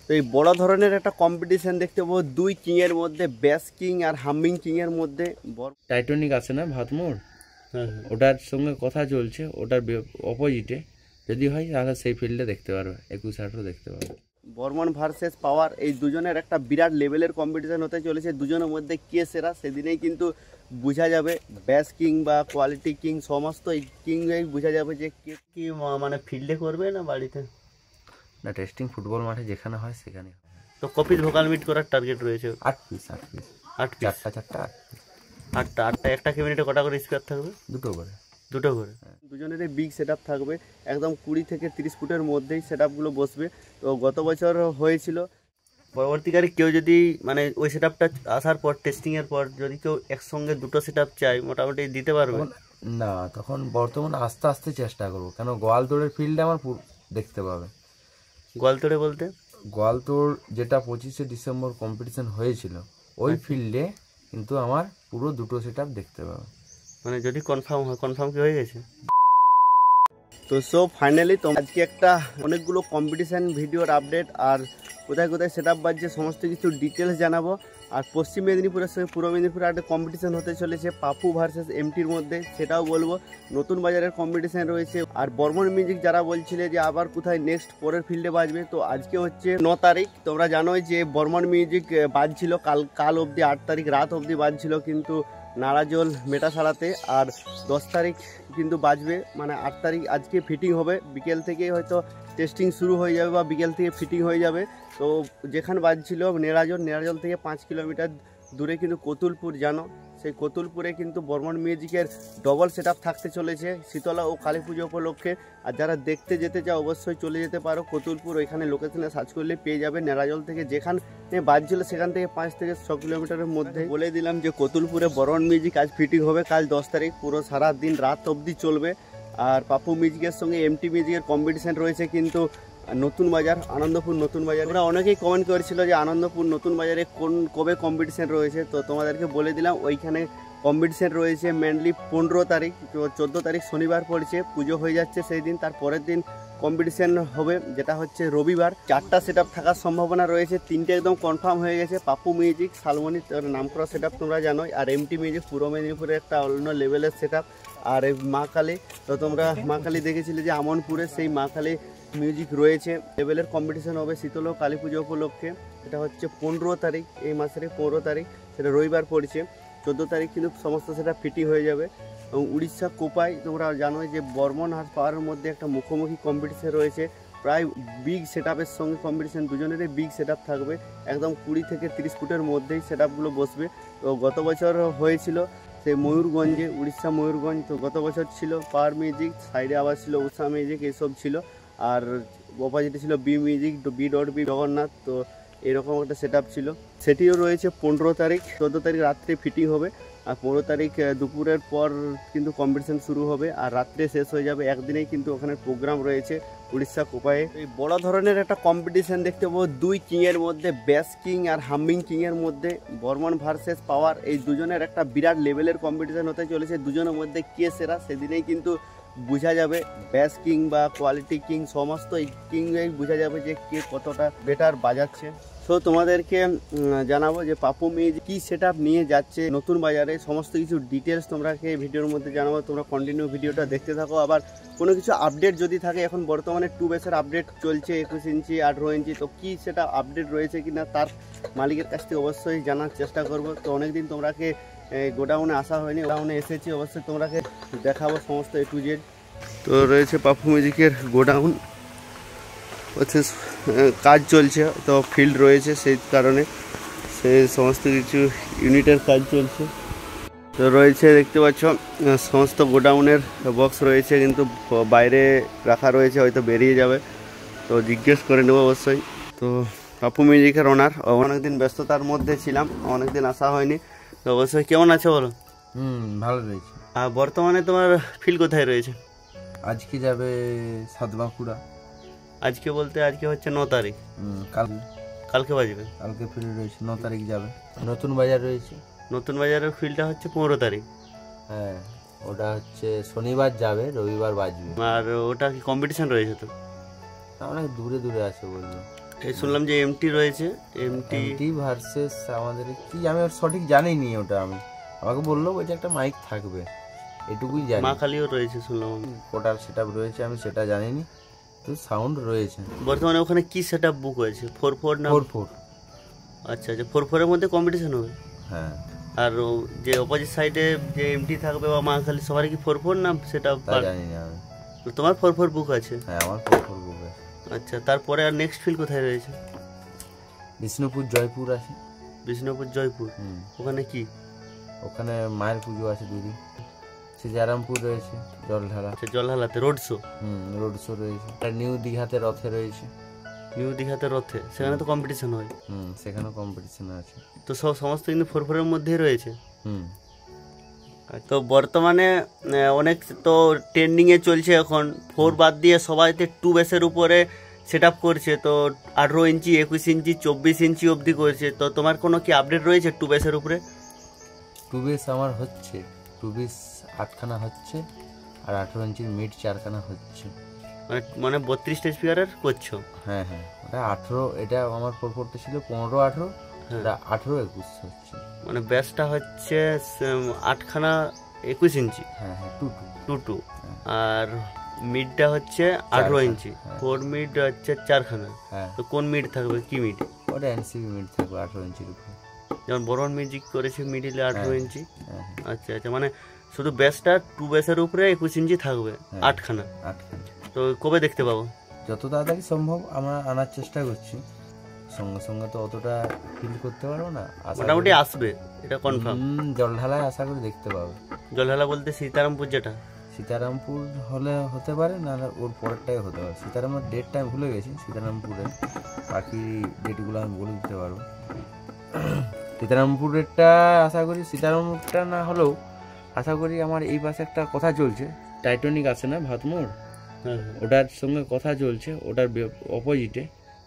তো এই বড় ধরনের একটা কম্পিটিশন দেখতে পাবো দুই কিং এর মধ্যে, ব্যাস কিং আর হামিং কিং এর মধ্যে। টাইটানিক আছে না ভাতমোড়, ওটার সঙ্গে কথা চলছে, ওটার অপোজিটে যদি হয় তাহলে সেই ফিল্ডে দেখতে পারবে, 21-18 দেখতে পারবে। বর্মন ভার্সেস পাওয়ার, এই দুজনের একটা বিরাট লেভেলের কম্পিটিশন হতে চলেছে। দুজনের মধ্যে কে সেরা সেদিনেই কিন্তু বোঝা যাবে। ব্যাস কিং বা কোয়ালিটি কিং সমস্ত এই কিংই বোঝা যাবে যে কে কি মানে ফিল্ডে করবে না বাড়িতে না, টেস্টিং ফুটবল মাঠে যেখানে হয় সেখানে। তো কপিস ভোকাল মিট করার টার্গেট রয়েছে 8 পিস 8 চারটা আটটা একটা ক্যাবিনেটে কটা করে স্কোয়ার থাকবে? দুটো করে। দুজনেরই বিগ সেট আপ থাকবে, একদম 20 থেকে 30 ফুটের মধ্যেই সেট আপগুলো বসবে। তো গত বছর হয়েছিল। পরবর্তীকালে কেউ যদি মানে ওই সেট আপটা আসার পর টেস্টিংয়ের পর যদি কেউ একসঙ্গে দুটো সেট আপ চাই মোটামুটি দিতে পারবে না? তখন বর্তমানে আস্তে আস্তে চেষ্টা করবো, কেন গোয়ালতোড়ের ফিল্ডে আমার দেখতে পাবে। গোয়ালতোড়ে বলতে গোয়ালতোড় যেটা 25শে ডিসেম্বর কম্পিটিশন হয়েছিল ওই ফিল্ডে কিন্তু আমার পুরো দুটো সেট আপ দেখতে পাবে। মানে যদি কনফার্ম হয়, কনফার্ম কি হয়ে গেছে? তো সো ফাইনালি তো আজকে একটা অনেকগুলো কম্পিটিশান ভিডিওর আপডেট আর কোথায় কোথায় সেট আপ বাজছে সমস্ত কিছু ডিটেলস জানাবো। আর পশ্চিম মেদিনীপুরের সঙ্গে পূর্ব মেদিনীপুরে একটা কম্পিটিশান হতে চলেছে পাপু ভার্সেস এমটির মধ্যে, সেটাও বলবো। নতুন বাজারের কম্পিটিশান রয়েছে। আর বর্মন মিউজিক যারা বলছিলে যে আবার কোথায় নেক্সট পরের ফিল্ডে বাজবে, তো আজকে হচ্ছে 9 তারিখ। তোমরা জানোই যে বর্মন মিউজিক বাজছিল কাল অবধি, 8 তারিখ রাত অবধি বাজছিল কিন্তু নারাজল মেটাসাড়াতে। আর 10 তারিখ কিন্তু বাজবে, মানে 8 তারিখ আজকে ফিটিং হবে। বিকেল থেকে হয়তো টেস্টিং শুরু হয়ে যাবে বা বিকেল থেকে ফিটিং হয়ে যাবে। তো যেখানে বাজছিল নেরাজল থেকে 5 কিলোমিটার দূরে কিন্তু কতুলপুর, জানো সেই কতুলপুরে কিন্তু বর্মন মিউজিকের ডবল সেট আপ থাকতে চলেছে শীতলা ও কালী পুজো উপলক্ষে। আর যারা দেখতে যেতে চাও অবশ্যই চলে যেতে পারো কতুলপুর, ওইখানে লোকেশনে সার্চ করলে পেয়ে যাবে। নেরাজল থেকে যেখানে বাজছিল সেখান থেকে 5 থেকে 6 কিলোমিটারের মধ্যে। বলে দিলাম যে কতুলপুরে বর্মন মিউজিক আজ ফিটিং হবে কাল 10 তারিখ, পুরো সারা দিন রাত অবধি চলবে। আর পাপু মিউজিকের সঙ্গে এমটি মিউজিকের কম্পিটিশান রয়েছে কিন্তু নতুন বাজার, আনন্দপুর নতুন বাজার। ওরা অনেকেই কমেন্ট করেছিল যে আনন্দপুর নতুন বাজারে কবে কম্পিটিশান রয়েছে, তো তোমাদেরকে বলে দিলাম ওইখানে কম্পিটিশান রয়েছে মেনলি 15 তারিখ। তো 14 তারিখ শনিবার পড়ছে, পুজো হয়ে যাচ্ছে সেই দিন, তার পরের দিন কম্পিটিশান হবে যেটা হচ্ছে রবিবার। 4টা সেট আপ থাকার সম্ভাবনা রয়েছে, 3টে একদম কনফার্ম হয়ে গেছে। পাপু মিউজিক শালমনি নাম করা সেট আপ তোমরা জানোই, আর এমটি মিউজিক পূর্ব মেদিনীপুরের একটা অন্য লেভেলের সেট আপ। আর এই মা কালী, তো তোমরা মা কালী দেখেছিলে যে আমনপুরে, সেই মা কালী মিউজিক রয়েছে। লেভেলের কম্পিটিশান হবে শীতল ও কালী পুজো উপলক্ষে। এটা হচ্ছে 15 তারিখ, এই মাসের 15 তারিখ, সেটা রবিবার পড়ছে। 14 তারিখ কিন্তু সমস্ত সেটা ফিটিং হয়ে যাবে। এবং উড়িষ্যা কোপায় তোমরা জানোই যে বর্মন আর পাওয়ারের মধ্যে একটা মুখোমুখি কম্পিটিশান রয়েছে, প্রায় বিগ সেট আপের সঙ্গে কম্পিটিশান, দুজনেরই বিগ সেট আপ থাকবে, একদম 20 থেকে 30 ফুটের মধ্যেই সেট আপগুলো বসবে। তো গত বছর হয়েছিল সেই ময়ূরগঞ্জে, উড়িষ্যা ময়ূরগঞ্জ। তো গত বছর ছিল পাওয়ার মিউজিক, সাইডে আবার ছিল উষা মিউজিক, এইসব ছিল। আর অপোজিটে ছিল বি মিউজিক, বি জগন্নাথ। তো এরকম একটা সেট আপ ছিল, সেটিও রয়েছে 15 তারিখ। 14 তারিখ রাত্রে ফিটিং হবে, আর 15 তারিখ দুপুরের পর কিন্তু কম্পিটিশান শুরু হবে আর রাত্রে শেষ হয়ে যাবে। একদিনেই কিন্তু ওখানে প্রোগ্রাম রয়েছে উড়িষ্যা কোপায়ে। এই বড় ধরনের একটা কম্পিটিশান দেখতে পাবো দুই কিংয়ের মধ্যে, ব্যাস কিং আর হামিং কিংয়ের মধ্যে। বর্মন ভার্সেস পাওয়ার, এই দুজনের একটা বিরাট লেভেলের কম্পিটিশান হতে চলেছে। দুজনের মধ্যে কে সেরা সেদিনেই কিন্তু বোঝা যাবে। ব্যাস কিং বা কোয়ালিটি কিং সমস্ত এই কিংই বোঝা যাবে যে কে কতটা বেটার বাজাচ্ছে। সো তোমাদেরকে জানাবো যে পাপু মিউজিক কী সেট আপ নিয়ে যাচ্ছে নতুন বাজারে, সমস্ত কিছু ডিটেলস তোমরাকে ভিডিওর মধ্যে জানাবো। তোমরা কন্টিনিউ ভিডিওটা দেখতে থাকো। আবার কোনো কিছু আপডেট যদি থাকে, এখন বর্তমানে 2 বেসের আপডেট চলছে, 21 ইঞ্চি 18 ইঞ্চি, তো কী সেটা আপডেট রয়েছে কিনা তার মালিকের কাছ থেকে অবশ্যই জানার চেষ্টা করবো। তো অনেকদিন তোমরাকে গোডাউনে আসা হয়নি, গোডাউনে এসেছি, অবশ্যই তোমরাকে দেখাবো সমস্ত A to Z। তো রয়েছে পাপু মিউজিকের গোডাউন, হচ্ছে কাজ চলছে, তো ফিল্ড রয়েছে সেই কারণে সেই সমস্ত কিছু ইউনিটের কাজ চলছে। তো রয়েছে দেখতে পাচ্ছ সমস্ত গোডাউনের বক্স রয়েছে, কিন্তু বাইরে রাখা রয়েছে, হয়তো বেরিয়ে যাবে, তো জিজ্ঞেস করে নেব অবশ্যই। তো পাপু মিউজিকের ওনার, অনেকদিন ব্যস্ততার মধ্যে ছিলাম, অনেকদিন আসা হয়নি। তো অবশ্যই কেমন আছে বলো? ভালো রয়েছে। আর বর্তমানে তোমার ফিল্ড কোথায় রয়েছে? আজকে যাবে সাতবাঁকুড়া। আজকে বলতে আজকে হচ্ছে 9 তারিখ, কালকে বাজবে। কালকে ফিল্ড রয়েছে, 9 তারিখ যাবে। নতুন বাজার রয়েছে, নতুন বাজারের ফিল্ডটা হচ্ছে 15 তারিখ। হ্যাঁ, ওটা হচ্ছে শনিবার যাবে, রবিবার বাজবে। আর ওটা কি কম্পিটিশান রয়েছে? তো অনেক দূরে দূরে আছে বললো। এই শুনলাম যে এমটি রয়েছে, এমটি ভার্সেস আমাদের কি আমি সঠিক জানিনি, ওটা আমি আমাকে বললো ওইটা একটা মাইক থাকবে এটুকুই জানি। মা কালীও রয়েছে শুনলাম। কোটার সেটআপ রয়েছে আমি সেটা জানিনি, তো সাউন্ড রয়েছে। বর্তমানে ওখানে কি সেটআপ বুক হয়েছে? 4-4 না 4-4? আচ্ছা আচ্ছা, 4-4 এর মধ্যে কম্পিটিশন হবে। হ্যাঁ। আর যে অপোজিট সাইডে যে এমটি থাকবে বা মা কালী সবারই কি 4-4 না সেটা জানি না আমি। তো তোমার 4-4 বুক আছে? হ্যাঁ আমার 4-4 বুক আছে। আচ্ছা, তারপরে আর নেক্সট ফিল্ড কোথায় রয়েছে? বিষ্ণুপুর জয়পুর আছে। বিষ্ণুপুর জয়পুর, ওখানে কি? ওখানে মায়ের পুজো আছে দুদিন। সীতারামপুর রয়েছে জলঢালা। আচ্ছা, জলঢালাতে রোড শো। রোড শো রয়েছে। আর নিউ দীঘাতে রথে রয়েছে। নিউ দীঘাতে রথে, সেখানে তো কম্পিটিশন হয়। সেখানেও কম্পিটিশন আছে। তো সমস্ত কিন্তু 4-4 এর মধ্যেই রয়েছে। তো বর্তমানে অনেক তো ট্রেন্ডিং এ চলছে এখন 4 বাদ দিয়ে সবাইতে 2 বেসের উপরে সেট আপ করছে। তো 18 ইঞ্চি, 21 ইঞ্চি, 24 ইঞ্চি অবধি করছে। তো তোমার কোনো কি আপডেট রয়েছে 2 বেসের উপরে? 2 বেস আমার হচ্ছে, 2 বেস 8খানা হচ্ছে, আর 18 ইঞ্চির মিড 4খানা হচ্ছে। মানে 32টা স্পিকারের করছো? হ্যাঁ হ্যাঁ, ওটা 18, এটা আমার 4-4তে ছিল 15-18, এটা 18-21 হচ্ছে। মানে বেসটা হচ্ছে 8খানা 21 ইঞ্চি। হ্যাঁ হ্যাঁ, 2-2। আর মিডটা হচ্ছে 18 ইঞ্চি, 4 মিড হচ্ছে 4খানা। তো কোন মিড থাকবে, কি মিড? ওটা এনসিবি মিড থাকবে 18 ইঞ্চির উপরে। যেমন বরন মিউজিক করেছে মিডিলে 18 ইঞ্চি। আচ্ছা আচ্ছা, মানে শুধু বেসটা 2 বেসের উপরে 21 ইঞ্চি থাকবে 8খানা। তো কবে দেখতে পাবো? যত তাড়াতাড়ি সম্ভব আমরা আনার চেষ্টা করছি। সঙ্গে সঙ্গে তো অতটা ফিল করতে পারবো না, মোটামুটি আসবে এটা কনফার্ম। জলঢালায় আশা করি দেখতে পাবো। জলঢালা বলতে সীতারামপুর যেটা? সীতারামপুর হলে হতে পারে, না ওর পরেরটাই হতে পারে। সীতারামের ডেটটা আমি ভুলে গেছি, সীতারামপুরের বাকি ডেটগুলো আমি বলে দিতে পারবো। সীতারামপুরেরটা আশা করি, সীতারামপুরটা না হলেও আশা করি আমার এই পাশে একটা কথা চলছে, টাইটানিক আছে না ভাতমোড়, ওটার সঙ্গে কথা চলছে, ওটার অপোজিটে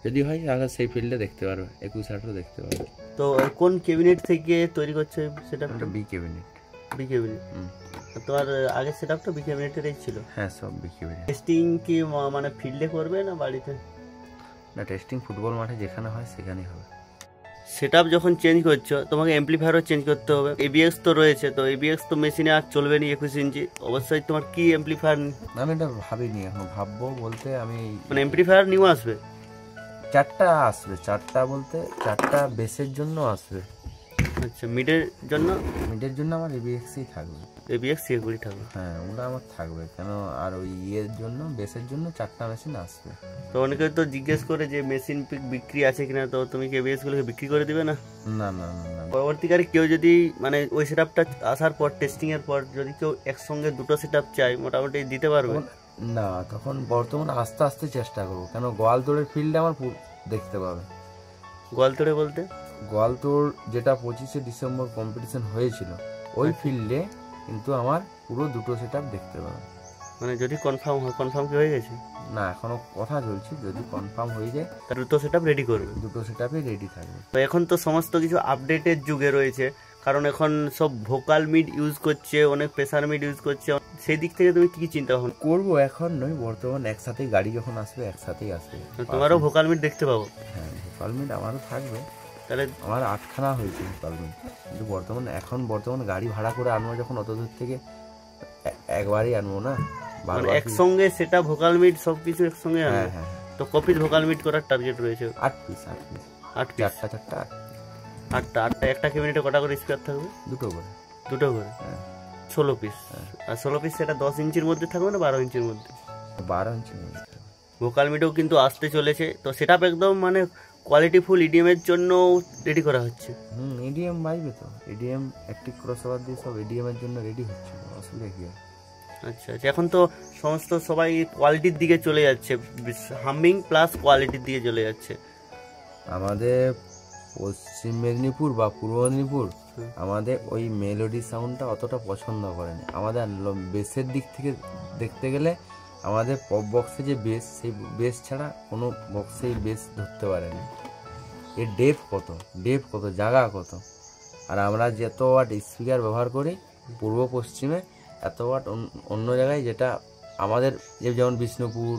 যদি হয় তাহলে সেই ফিল্ডে দেখতে পারবে, 21-18 দেখতে পারবে। তো কোন ক্যাবিনেট থেকে তৈরি করছে সেটা? B cabinet. B cabinet. তোমার আগের সেটআপটা বি ক্যাবিনেটেরই ছিল? হ্যাঁ, সব বি ক্যাবিনেট। টেস্টিং কি মানে ফিল্ডে করবে না বাড়িতে? না, টেস্টিং ফুটবল মাঠে যেখানে হয় সেখানেই হবে। সেটআপ যখন চেঞ্জ করছো তোমাকে অ্যাম্পলিফায়ারও চেঞ্জ করতে হবে। এবিএক্স তো রয়েছে, তো এবিএক্স তো মেশিনে আর চলবে না 21 ইঞ্চি। অবশ্যই তোমার কি অ্যাম্পলিফায়ার? আমি এটা ভাবিনি এখন, ভাববো বলতে আমি মানে অ্যাম্পলিফায়ার নিউ আসবে 4টা আসবে। 4টা বলতে 4টা বেসের জন্য আসবে। আচ্ছা, মিডের জন্য? মিডের জন্য আমার এবিএক্সই থাকবে। এবিএক্স এগুলি থাকবে? হ্যাঁ, ওটা আমার থাকবে কেন, আর ওই ইয়ের জন্য, বেসের জন্য 4টা মেশিন আসবে। তো অনেকে তো জিজ্ঞেস করে যে মেশিন বিক্রি আছে কিনা, তো তুমি কি এবিএক্স গুলোকে বিক্রি করে দিবে না? না না না না, পরবর্তীকালে কেউ যদি মানে ওই সেটআপটা আসার পর, টেস্টিং এর পর যদি কেউ একসঙ্গে দুটো সেটআপ চায় মোটামুটি দিতে পারবে? না, তখন বর্তমানে আস্তে আস্তে চেষ্টা করবো, কেন গোয়ালতোড়ের ফিল্ডে আমার দেখতে পাবে। গোয়ালতোড়ে বলতে? গোয়ালতোড় যেটা 25শে ডিসেম্বর কম্পিটিশন হয়েছিল, ওই ফিল্ডে কিন্তু আমার পুরো দুটো সেটআপ দেখতে পাবে। মানে যদি কনফার্ম হয়? কনফার্ম কি হয়ে গেছে? না, এখনো কথা চলছে, যদি কনফার্ম হয়ে যায় তার দুটো সেটআপ রেডি করবে? দুটো সেটআপই রেডি থাকবে। তো এখন তো সমস্ত কিছু আপডেটের যুগে রয়েছে, কারণ এখন সব ভোকাল মিড ইউজ করছে, অনেক প্রেসার মিড ইউজ করছে। সেই দিক থেকে তুমি কি চিন্তা ভাবনা করবো? এখন নয়, বর্তমান একসাথেই গাড়ি যখন আসবে একসাথেই আসবে। তোমারও ভোকাল মিড দেখতে পাবো? হ্যাঁ, ভোকাল মিড আমারও থাকবে। তাহলে আমার 8খানা হয়েছে ভোকাল মিড, কিন্তু বর্তমানে গাড়ি ভাড়া করে আনবো যখন, অত দূর থেকে একবারই আনবো না, মানে একসঙ্গে সেটা ভোকাল মিড সবকিছু একসঙ্গে আনবো। হ্যাঁ হ্যাঁ। তো কপিস ভোকাল মিড করার টার্গেট রয়েছে? 8 পিস। 8টা একটা ক্যাবিনেটে কটা করে স্পিকার থাকবে? দুটো করে। 16 পিস। আর 16 পিস সেটা 10 ইঞ্চির মধ্যে থাকবে না 12 ইঞ্চির মধ্যে? 12 ইঞ্চির মধ্যে। ভোকাল মিডও কিন্তু আসতে চলেছে, তো সেটা একদম মানে কোয়ালিটি ফুল ইডিএম এর জন্য রেডি করা হচ্ছে। ইডিএম বাজবে তো, ইডিএম অ্যাক্টিভ ক্রসওভার দিয়ে সব ইডিএম এর জন্য রেডি হচ্ছে, অসুবিধা কি? আচ্ছা আচ্ছা, এখন তো সমস্ত সবাই কোয়ালিটির দিকে চলে যাচ্ছে, হামিং প্লাস কোয়ালিটির দিকে চলে যাচ্ছে। আমাদের পশ্চিম মেদিনীপুর বা পূর্ব মেদিনীপুর আমাদের ওই মেলোডি সাউন্ডটা অতটা পছন্দ করেনি। আমাদের বেসের দিক থেকে দেখতে গেলে আমাদের পপ বক্সে যে বেস, সেই বেস ছাড়া কোনো বক্সেই বেস ধরতে পারেনি। এর ডেপ কত, জায়গা কত। আর আমরা যত ওয়াট স্পিকার ব্যবহার করি পূর্ব পশ্চিমে, এত ওয়াট অন্য জায়গায়, যেটা আমাদের যেমন বিষ্ণুপুর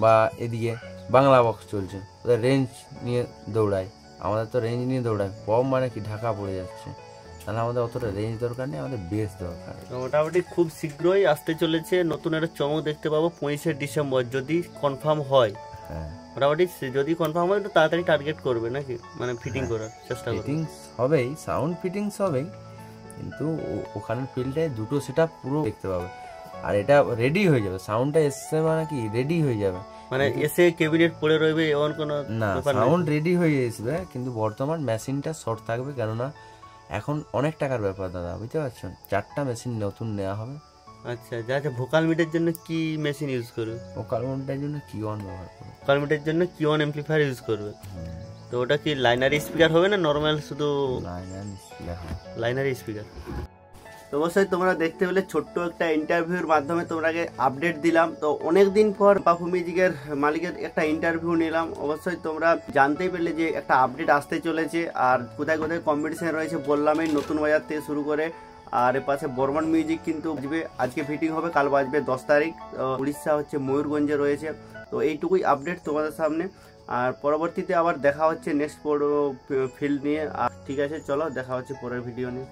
বা এদিকে বাংলা বক্স চলছে, ওদের রেঞ্জ নিয়ে দৌড়ায়, আমাদের তো রেঞ্জ নিয়ে দৌড়ায়। পপ মানে কি ঢাকা পড়ে যাচ্ছে, তাহলে আমাদের অতটা রেঞ্জ দরকার নেই, আমাদের বেস দরকার। মোটামুটি খুব শীঘ্রই আসতে চলেছে নতুন একটা চমক দেখতে পাবো 25শে ডিসেম্বর, যদি কনফার্ম হয়। হ্যাঁ, মোটামুটি যদি কনফার্ম হয় তো তাড়াতাড়ি টার্গেট করবে নাকি, মানে ফিটিং করার চেষ্টা করবে। ফিটিংস হবেই, সাউন্ড ফিটিংস হবেই, কিন্তু ওখানের ফিল্ডে দুটো সেটআপ পুরো দেখতে পাবে। আর এটা রেডি হয়ে যাবে, সাউন্ডটা এসছে মানে কি রেডি হয়ে যাবে, মানে এসে ক্যাবিনেট পড়ে রইবে এমন কোনো না ব্যাপার নেই। সাউন্ড রেডি হয়ে আসবে, কিন্তু বর্তমান মেশিনটা শর্ট থাকবে, কেননা এখন অনেক টাকার ব্যাপার দাদা, বুঝতে পারছেন। 4টা মেশিন নতুন নেওয়া হবে। আচ্ছা, যা ভোকাল মিটের জন্য কি মেশিন ইউজ করবে? ভোকাল মিটারের জন্য কিওয়ান ব্যবহার করবে। ভোকাল মিটের জন্য কিওয়ান অ্যাম্পলিফায়ার ইউজ করবে। তো ওটা কি লাইনারি স্পিকার হবে না নরমাল শুধু লাইনারি স্পিকার? তো অবশ্যই তোমরা দেখতে পেলে ছোট্ট একটা ইন্টারভিউর মাধ্যমে তোমাকে আপডেট দিলাম। তো অনেক দিন পর বাপু মিউজিকের মালিকের একটা ইন্টারভিউ নিলাম। অবশ্যই তোমরা জানতেই পারলে যে একটা আপডেট আসতে চলেছে, আর কোথায় কোথায় কম্পিটিশন রয়েছে বললামই, নতুন বাজার থেকে শুরু করে। আর এর পাশে বর্মন মিউজিক কিন্তু বাজবে, আজকে ফিটিং হবে, কাল বাজবে 10 তারিখ। উড়িষ্যা হচ্ছে ময়ূরগঞ্জে রয়েছে। তো এইটুকুই আপডেট তোমাদের সামনে, আর পরবর্তীতে আবার দেখা হচ্ছে নেক্সট বড় ফিল্ড নিয়ে। আর ঠিক আছে, চলো দেখা হচ্ছে পরের ভিডিও নিয়ে।